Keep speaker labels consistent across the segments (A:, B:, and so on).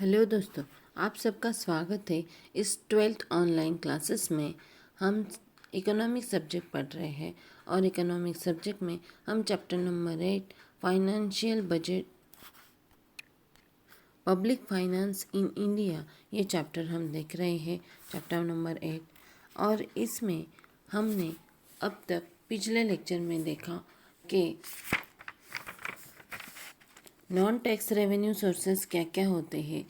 A: Hello दोस्तों, आप सबका स्वागत है। इस 12th ऑनलाइन क्लासेस में हम इकोनॉमिक सब्जेक्ट पढ़ रहे हैं और इकोनॉमिक सब्जेक्ट में हम chapter number 8 financial budget public finance इन इंडिया ये चैप्टर हम देख रहे हैं, चैप्टर नंबर 8। और इसमें हमने अब तक पिछले लेक्चर में देखा कि नॉन टैक्स रेवेन्यू सोर्सेस क्या क्या होते हैं,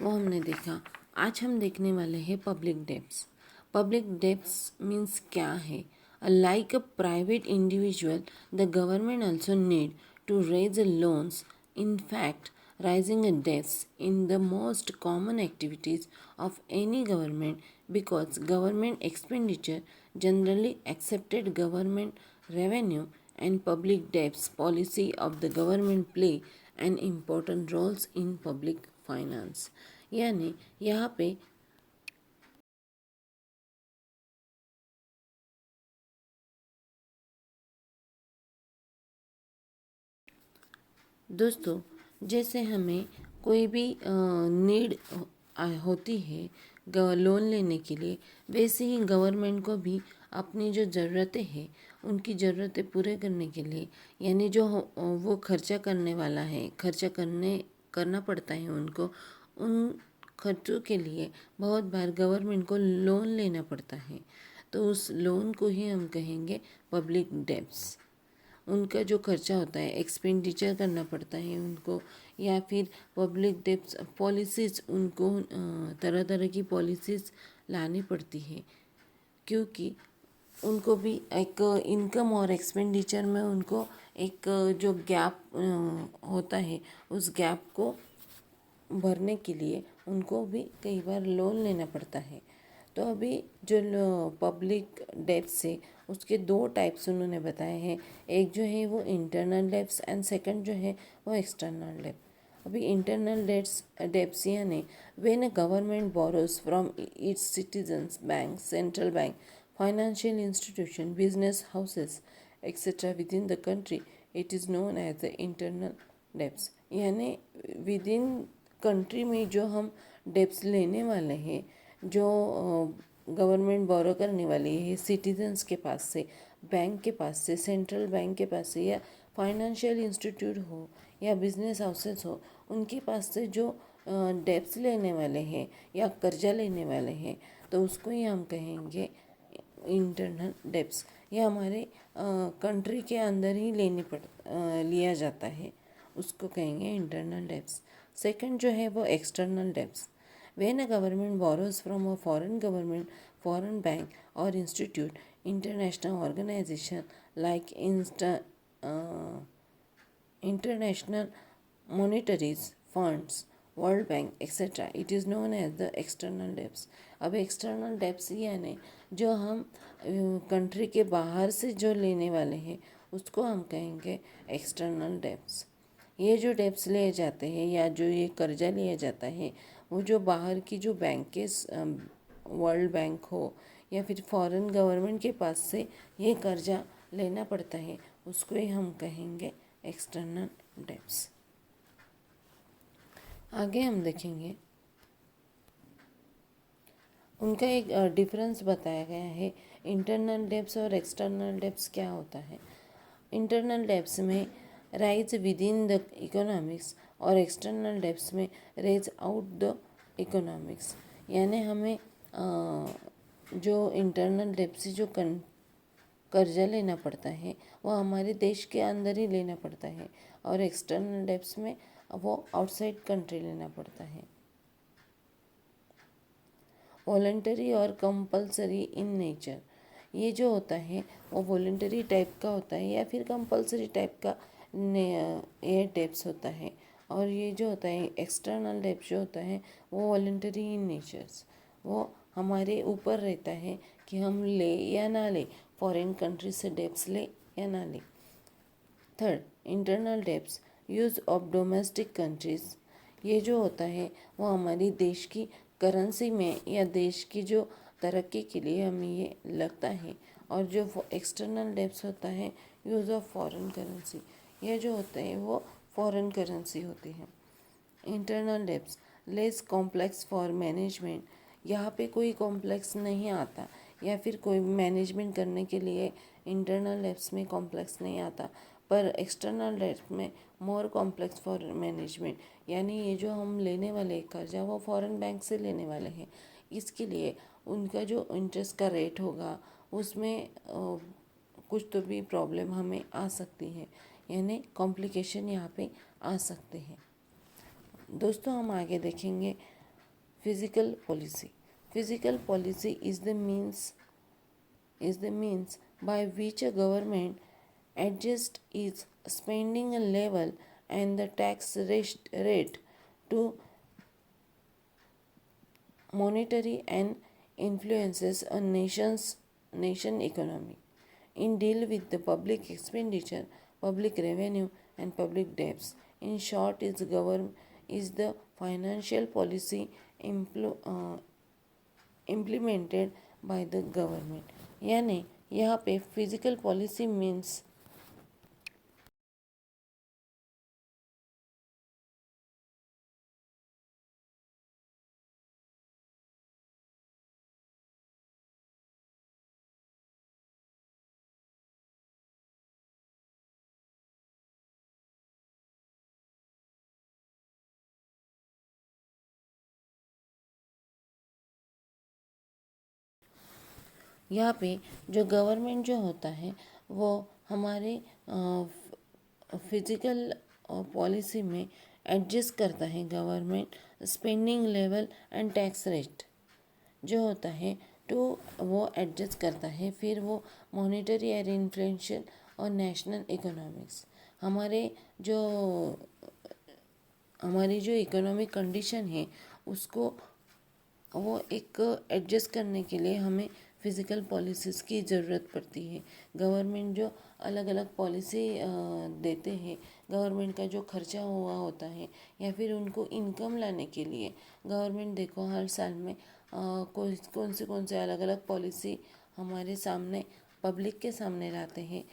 A: वो हमने देखा। आज हम देखने वाले हैं public debts. Public debts means क्या है? Like a private individual the government also need to raise loans. In fact, raising a debts in the most common activities of any government because government expenditure generally accepted government revenue and public debts policy of the government play an important roles in public finance। यानी यहाँ पे दोस्तों, जैसे हमें कोई भी need होती है लोन लेने के लिए, वैसे ही गवर्नमेंट को भी अपनी जो ज़रूरतें हैं उनकी ज़रूरतें पूरे करने के लिए, यानी जो वो खर्चा करने वाला है, करना पड़ता है उनको, उन खर्चों के लिए बहुत बार गवर्नमेंट को लोन लेना पड़ता है। तो उस लोन को ही हम कहेंगे पब्लिक डेब्ट्स। उनका जो खर्चा होता है, एक्सपेंडिचर करना पड़ता है उनको, या फिर पब्लिक डेब्ट्स पॉलिसीज़, उनको तरह तरह की पॉलिसीज़ लानी पड़ती है, क्योंकि उनको भी एक इनकम और एक्सपेंडिचर में उनको एक जो गैप होता है, उस गैप को भरने के लिए उनको भी कई बार लोन लेना पड़ता है। तो अभी जो पब्लिक डेब्ट्स है उसके दो टाइप्स उन्होंने बताए हैं। एक जो है वो इंटरनल डेब्ट्स एंड सेकंड जो है वो एक्सटर्नल डेब्ट। अभी इंटरनल डेब्ट्स यानी when a government borrows from its citizens, bank, central bank, financial institution, business houses etcetera with in the country, it is known as the internal debts. यानी with in country में जो हम debts लेने वाले हैं, जो government बोरो करने वाली है सिटीजन्स के पास से, बैंक के पास से, सेंट्रल बैंक के पास से, या फाइनेंशियल इंस्टीट्यूट हो या बिजनेस हाउसेस हो, उनके पास से जो डेब्ट्स लेने वाले हैं या कर्जा लेने वाले हैं, तो उसको ही हम कहेंगे इंटरनल डेब्ट्स। ये हमारे कंट्री के अंदर ही लिया जाता है, उसको कहेंगे इंटरनल डेब्ट्स। सेकंड जो है वो external debts. When a government borrows from a foreign government, foreign bank or institute, international organization like international monetary funds, World Bank etcetera, it is known as the external debts. अब external debts यानी जो हम country के बाहर से जो लेने वाले हैं उसको हम कहेंगे एक्सटर्नल डेब्ट्स। ये जो डेब्ट्स लिए जाते हैं या जो ये कर्जा लिया जाता है, वो जो बाहर की जो बैंक के वर्ल्ड बैंक हो या फिर फॉरेन गवर्नमेंट के पास से ये कर्जा लेना पड़ता है, उसको ही हम कहेंगे एक्सटर्नल डेब्ट्स। आगे हम देखेंगे उनका एक डिफरेंस बताया गया है। इंटरनल डेब्ट्स और एक्सटर्नल डेब्ट्स क्या होता है? इंटरनल डेब्ट्स में rise with in the economics और एक्सटर्नल डेब्ट्स में रेज आउट द इकोनॉमिक्स। यानी हमें जो इंटरनल डेब्ट्स से जो कर्जा लेना पड़ता है वो हमारे देश के अंदर ही लेना पड़ता है, और एक्सटर्नल डेब्ट्स में वो आउटसाइड कंट्री लेना पड़ता है। वॉलंटरी और कंपलसरी इन नेचर, ये जो होता है वो वॉलंटरी टाइप का होता है या फिर कंपलसरी टाइप का ये डेब्ट्स होता है। और ये जो होता है एक्सटर्नल डेब्ट जो होता है वो वॉलंटरी इन नेचर्स, वो हमारे ऊपर रहता है कि हम ले या ना ले, फॉरेन कंट्री से डेब्ट्स ले या ना ले। Third, internal debts use of domestic countries, ये जो होता है वो हमारी देश की करेंसी में या देश की जो तरक्की के लिए हमें ये लगता है। और जो एक्सटर्नल डेब्ट्स होता है यूज़ ऑफ फॉरेन करेंसी, ये जो होता है वो फॉरेन करेंसी होती है। Internal debts less complex for management. यहाँ पे कोई कॉम्प्लेक्स नहीं आता, या फिर कोई मैनेजमेंट करने के लिए इंटरनल डेब्ट्स में कॉम्प्लेक्स नहीं आता, पर एक्सटर्नल डेब्ट्स में मोर कॉम्प्लेक्स फॉर मैनेजमेंट। यानी ये जो हम लेने वाले कर्जा वो फॉरेन बैंक से लेने वाले हैं, इसके लिए उनका जो इंटरेस्ट का रेट होगा उसमें कुछ तो भी प्रॉब्लम हमें आ सकती है, यानी कॉम्प्लिकेशन यहाँ पे आ सकते हैं। दोस्तों हम आगे देखेंगे physical policy. Physical policy is the means by which a government adjusts its spending level and the tax rate to monetary and influences a nation economy in deal with the public expenditure, public revenue, and public debts. In short, is the financial policy implemented by the government. यानी यहाँ पे physical policy means यहाँ पे जो government जो होता है वो हमारे फिजिकल पॉलिसी में एडजस्ट करता है। Government spending level and tax rate जो होता है तो वो एडजस्ट करता है। फिर वो मॉनेटरी एंड इन्फ्लेशन और नेशनल इकोनॉमिक्स जो हमारी जो इकोनॉमिक कंडीशन है उसको वो एक एडजस्ट करने के लिए हमें फिज़िकल पॉलिसीज़ की ज़रूरत पड़ती है। गवर्नमेंट जो अलग अलग पॉलिसी देते हैं, गवर्नमेंट का जो खर्चा हुआ होता है या फिर उनको इनकम लाने के लिए गवर्नमेंट देखो हर साल में कौन से अलग अलग पॉलिसी हमारे सामने पब्लिक के सामने लाते हैं।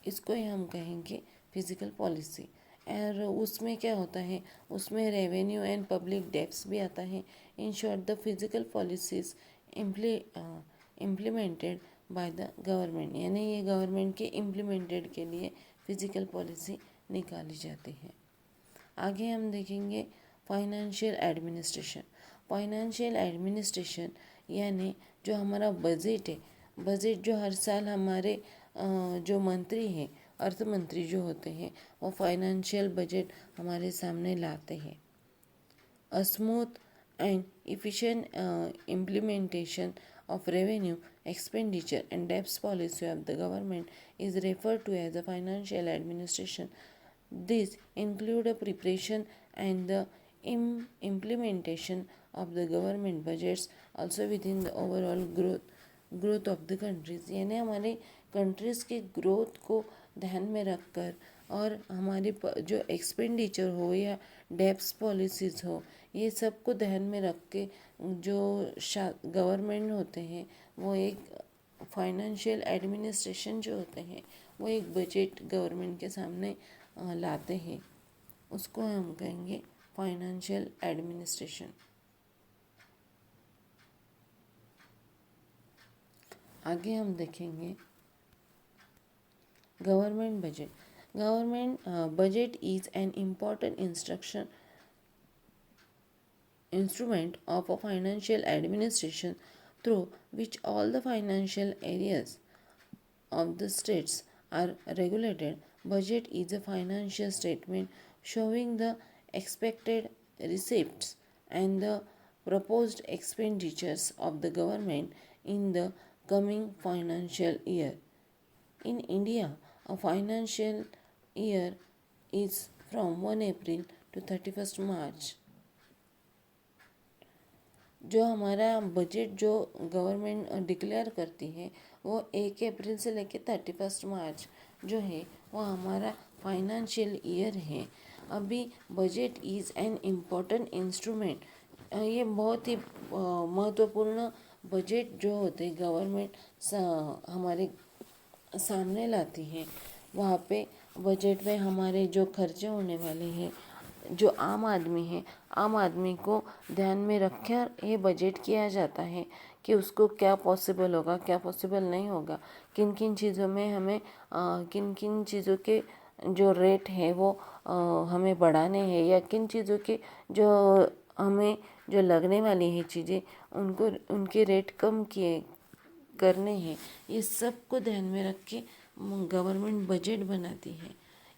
A: इसको ही हम कहेंगे फिज़िकल पॉलिसी। और उसमें क्या होता है, उसमें रेवेन्यू एंड पब्लिक डेब्ट्स भी आता है। In short the physical policies implemented by the government, यानी ये गवर्नमेंट के इम्प्लीमेंटेड के लिए फिज़िकल पॉलिसी निकाली जाती है। आगे हम देखेंगे फाइनेंशियल एडमिनिस्ट्रेशन। फाइनेंशियल एडमिनिस्ट्रेशन यानी जो हमारा बजट है, बजट जो हर साल हमारे जो मंत्री हैं, अर्थ मंत्री जो होते हैं, वो फाइनेंशियल बजट हमारे सामने लाते हैं। A smooth and efficient implementation of revenue, expenditure, and debt policy of the government is referred to as the financial administration. These include a preparation and the implementation of the government budgets, also within the overall growth of the countries। यानी हमारे countries के growth को ध्यान में रखकर और हमारे जो एक्सपेंडिचर हो या डेब्ट्स पॉलिसीज़ हो, ये सब को ध्यान में रख के जो गवर्नमेंट होते हैं वो एक फाइनेंशियल एडमिनिस्ट्रेशन जो होते हैं वो एक बजट गवर्नमेंट के सामने लाते हैं, उसको हम कहेंगे फाइनेंशियल एडमिनिस्ट्रेशन। आगे हम देखेंगे government budget. Government budget is an important instrument of a financial administration through which all the financial areas of the states are regulated. Budget is a financial statement showing the expected receipts and the proposed expenditures of the government in the coming financial year. In India, a financial year is from 1 April to 31st March। जो हमारा budget जो government declare करती है वो 1 अप्रैल से लेकर 31 मार्च जो है वो हमारा फाइनेंशियल ईयर है। अभी budget is an important instrument, ये बहुत ही महत्वपूर्ण बजट जो होते गवर्नमेंट हमारे सामने लाती है। वहाँ पे बजट में हमारे जो खर्चे होने वाले हैं जो आम आदमी है, आम आदमी को ध्यान में रखकर ये बजट किया जाता है कि उसको क्या पॉसिबल होगा, क्या पॉसिबल नहीं होगा, किन किन चीज़ों में हमें किन किन चीज़ों के जो रेट है वो हमें बढ़ाने हैं, या किन चीज़ों के जो हमें जो लगने वाली है चीज़ें उनको उनके रेट कम किए करने हैं। इस सब को ध्यान में रख के गवर्नमेंट बजट बनाती है।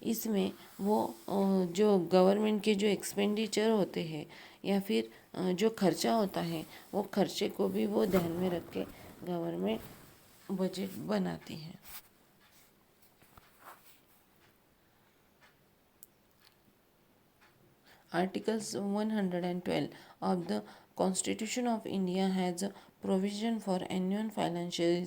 A: इसमें वो जो गवर्नमेंट के जो एक्सपेंडिचर होते हैं या फिर जो खर्चा होता है वो खर्चे को भी वो ध्यान में रख के गवर्नमेंट बजट बनाती है। Articles 112 of the Constitution of India has a provision for annual financial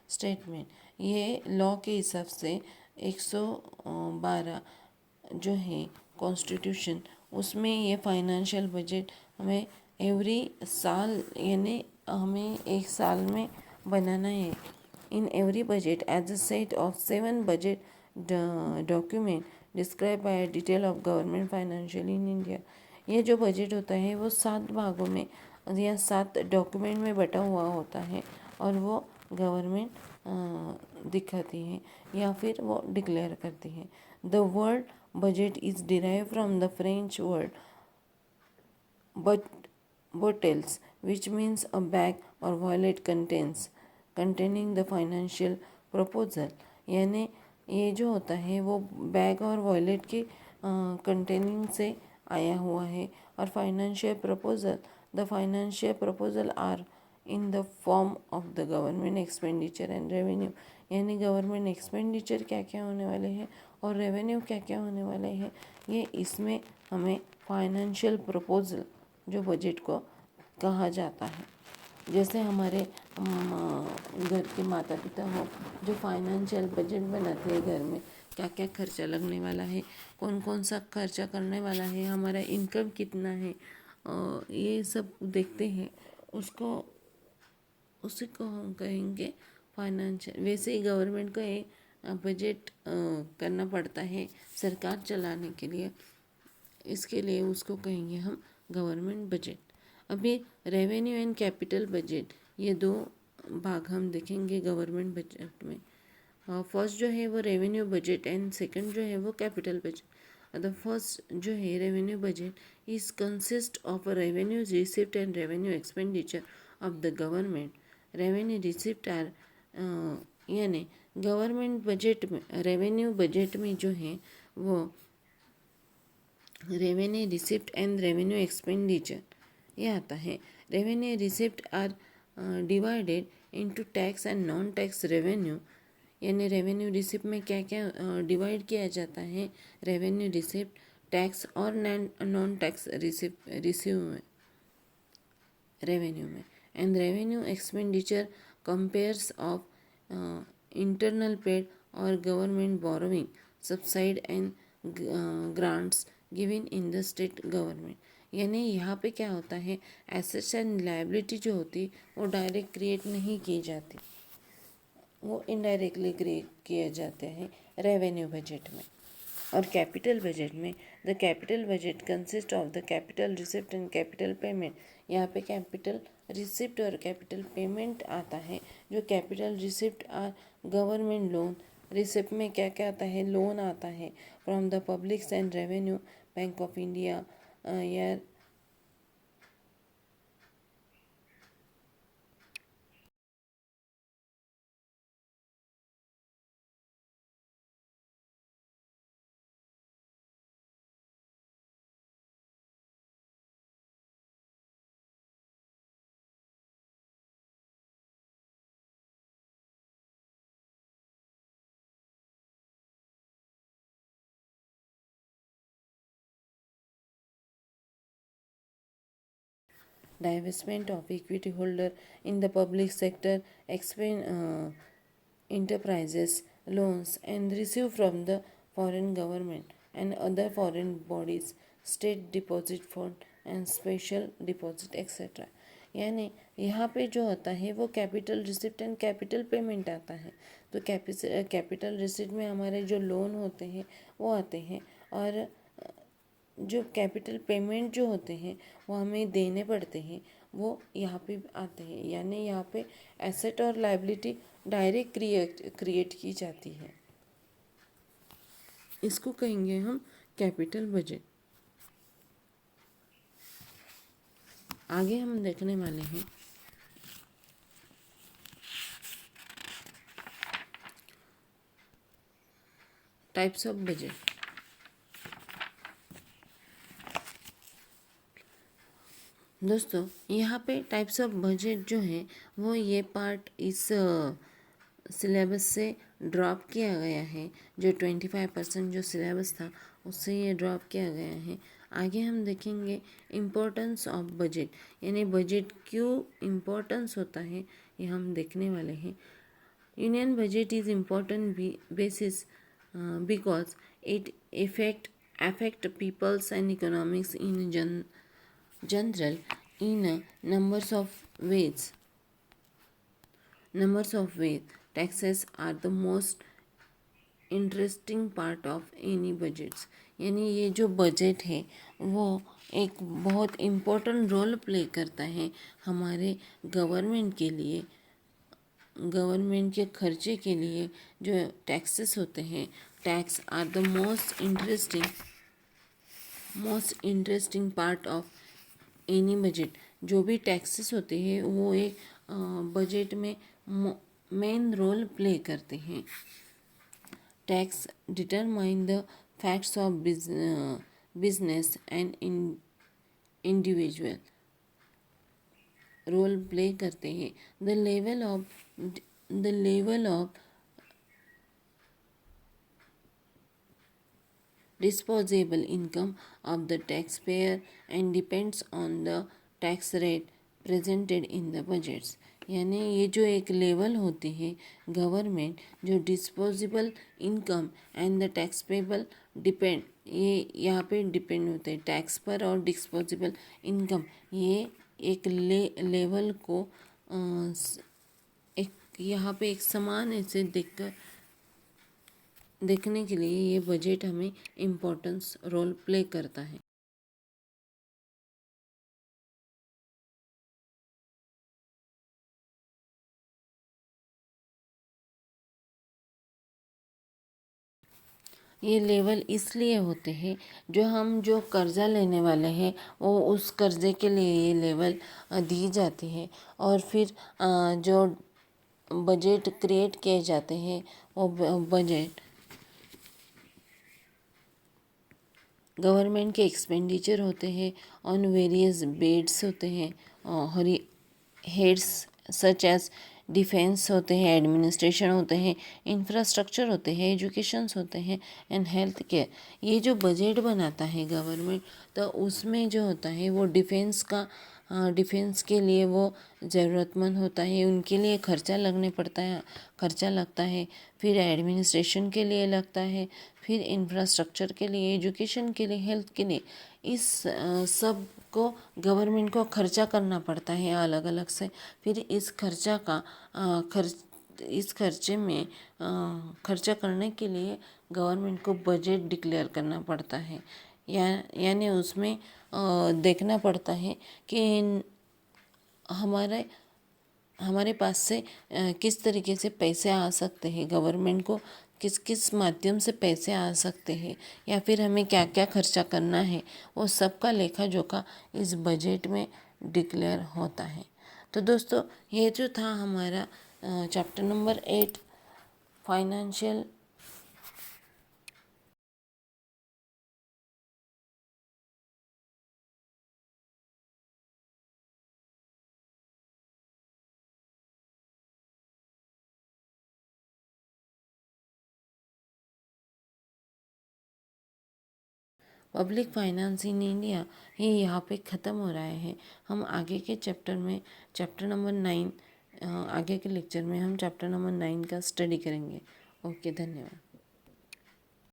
A: statement. ये लॉ के हिसाब से 112 जो है कॉन्स्टिट्यूशन, उसमें ये फाइनेंशियल बजट हमें एवरी साल यानी हमें एक साल में बनाना है। In every budget as a set of 7 budget document describe by detail of government financial in India. ये जो बजट होता है वो 7 भागों में या 7 डॉक्यूमेंट में बटा हुआ होता है और वो गवर्नमेंट दिखाती है या फिर वो डिक्लेयर करती है। The word budget is derive from the French word bottles, which means a bag or wallet containing the financial proposal। यानी ये जो होता है वो बैग और वॉलेट के कंटेनिंग से आया हुआ है। और the financial proposal are in the form of the government expenditure and revenue. यानी गवर्नमेंट एक्सपेंडिचर क्या क्या होने वाले हैं और रेवेन्यू क्या क्या होने वाले हैं, ये इसमें हमें फाइनेंशियल प्रपोजल जो बजट को कहा जाता है। जैसे हमारे घर के माता पिता हो जो फाइनेंशियल बजट बनाते हैं, घर में क्या क्या खर्चा लगने वाला है, कौन कौन सा खर्चा करने वाला है, हमारा इनकम कितना है, ये सब देखते हैं, उसी को हम कहेंगे फाइनेंशियल। वैसे ही गवर्नमेंट को ये बजट करना पड़ता है सरकार चलाने के लिए, इसके लिए उसको कहेंगे हम गवर्नमेंट बजट। अभी रेवेन्यू एंड कैपिटल बजट, ये 2 भाग हम देखेंगे गवर्नमेंट बजट में। फर्स्ट जो है वो रेवेन्यू बजट एंड सेकंड जो है वो कैपिटल बजट। द फर्स्ट जो है revenue budget is consist of revenue receipt and revenue expenditure of the government. Revenue receipt are यानी गवर्नमेंट बजट में, रेवेन्यू बजट में जो है वो revenue receipt and revenue expenditure ये आता है। Revenue receipt are divided into tax and non tax revenue. यानी रेवेन्यू रिसिप्ट में क्या क्या डिवाइड किया जाता है, रेवेन्यू रिसिप्ट, टैक्स और नॉन टैक्स रिसीव में रेवेन्यू में। And revenue expenditure compares of internal paid और government borrowing subsidy and grants given in the state government. यानी यहाँ पे क्या होता है, एसेट्स एंड लायबिलिटी जो होती वो डायरेक्ट क्रिएट नहीं की जाती, वो इनडायरेक्टली क्रिएट किए जाते हैं रेवेन्यू बजट में। और कैपिटल बजट में the capital budget consist of the capital receipt and capital payment. यहाँ पे कैपिटल रिसिप्ट और कैपिटल पेमेंट आता है। जो capital receipt government loan, receipt में क्या क्या आता है, लोन आता है from the public and revenue, bank of India या divestment of equity holder in the public sector, enterprises, loans and receive from the foreign government and other foreign bodies, state deposit fund and special deposit etc। यानी यहाँ पे जो होता है वो capital receipt and capital payment आता है। तो कैपिटल रिसिप्ट में हमारे जो लोन होते हैं वो आते हैं, और जो कैपिटल पेमेंट जो होते हैं वो हमें देने पड़ते हैं, वो यहाँ पे आते हैं। यानी यहाँ पे एसेट और लायबिलिटी डायरेक्ट क्रिएट की जाती है। इसको कहेंगे हम कैपिटल बजट। आगे हम देखने वाले हैं टाइप्स ऑफ बजट। दोस्तों यहाँ पे टाइप्स ऑफ बजट जो है वो ये पार्ट इस सिलेबस से ड्रॉप किया गया है। जो 25% जो सिलेबस था उससे ये ड्रॉप किया गया है। आगे हम देखेंगे इम्पोर्टेंस ऑफ बजट, यानी बजट क्यों इम्पोर्टेंस होता है ये हम देखने वाले हैं। Union budget is important basis because it affect peoples and economics in general in numbers of ways. Taxes are the most interesting part of any budgets, यानी ये जो बजट है वो एक बहुत इम्पोर्टेंट रोल प्ले करता है हमारे गवर्नमेंट के लिए। गवर्नमेंट के खर्चे के लिए जो टैक्सेस होते हैं, tax are the most interesting part of any budget. जो भी टैक्सेस होते हैं वो एक बजट में मेन रोल प्ले करते हैं। Tax determine the facts of business and individual role play करते हैं। The level of disposable income of the taxpayer and depends on the tax rate presented in the budgets। यानी ये जो एक level होती है गवर्नमेंट, जो disposable income and the tax payable depend, ये यहाँ पे डिपेंड होते हैं टैक्स पर और डिस्पोजेबल इनकम। ये एक लेवल को एक यहाँ पे एक समान ऐसे देखने के लिए ये बजट हमें इम्पोर्टेंस रोल प्ले करता है। ये लेवल इसलिए होते हैं जो कर्जा लेने वाले हैं वो उस कर्जे के लिए ये लेवल दी जाती है। और फिर जो बजट क्रिएट किए जाते हैं वो बजट गवर्नमेंट के एक्सपेंडिचर होते हैं ऑन वेरियस बेड्स होते हैं, हेड्स सच एज डिफेंस होते हैं, एडमिनिस्ट्रेशन होते हैं, इंफ्रास्ट्रक्चर होते हैं, एजुकेशंस होते हैं एंड हेल्थ केयर। ये जो बजट बनाता है गवर्नमेंट तो उसमें जो होता है वो डिफेंस के लिए वो ज़रूरतमंद होता है, उनके लिए खर्चा लगता है। फिर एडमिनिस्ट्रेशन के लिए लगता है, फिर इंफ्रास्ट्रक्चर के लिए, एजुकेशन के लिए, हेल्थ के लिए। इस सब को गवर्नमेंट को खर्चा करना पड़ता है अलग अलग से। फिर इस खर्चे में खर्चा करने के लिए गवर्नमेंट को बजट डिक्लेयर करना पड़ता है। यानी उसमें देखना पड़ता है कि हमारे पास से किस तरीके से पैसे आ सकते हैं, गवर्नमेंट को किस किस माध्यम से पैसे आ सकते हैं, या फिर हमें क्या क्या खर्चा करना है, वो सब का लेखा जोखा इस बजट में डिक्लेयर होता है। तो दोस्तों ये जो था हमारा chapter number 8 financial public finance इन इंडिया ये यहाँ पे ख़त्म हो रहा है। हम आगे के चैप्टर में चैप्टर नंबर 9 आगे के लेक्चर में हम चैप्टर नंबर 9 का स्टडी करेंगे। ओके, धन्यवाद।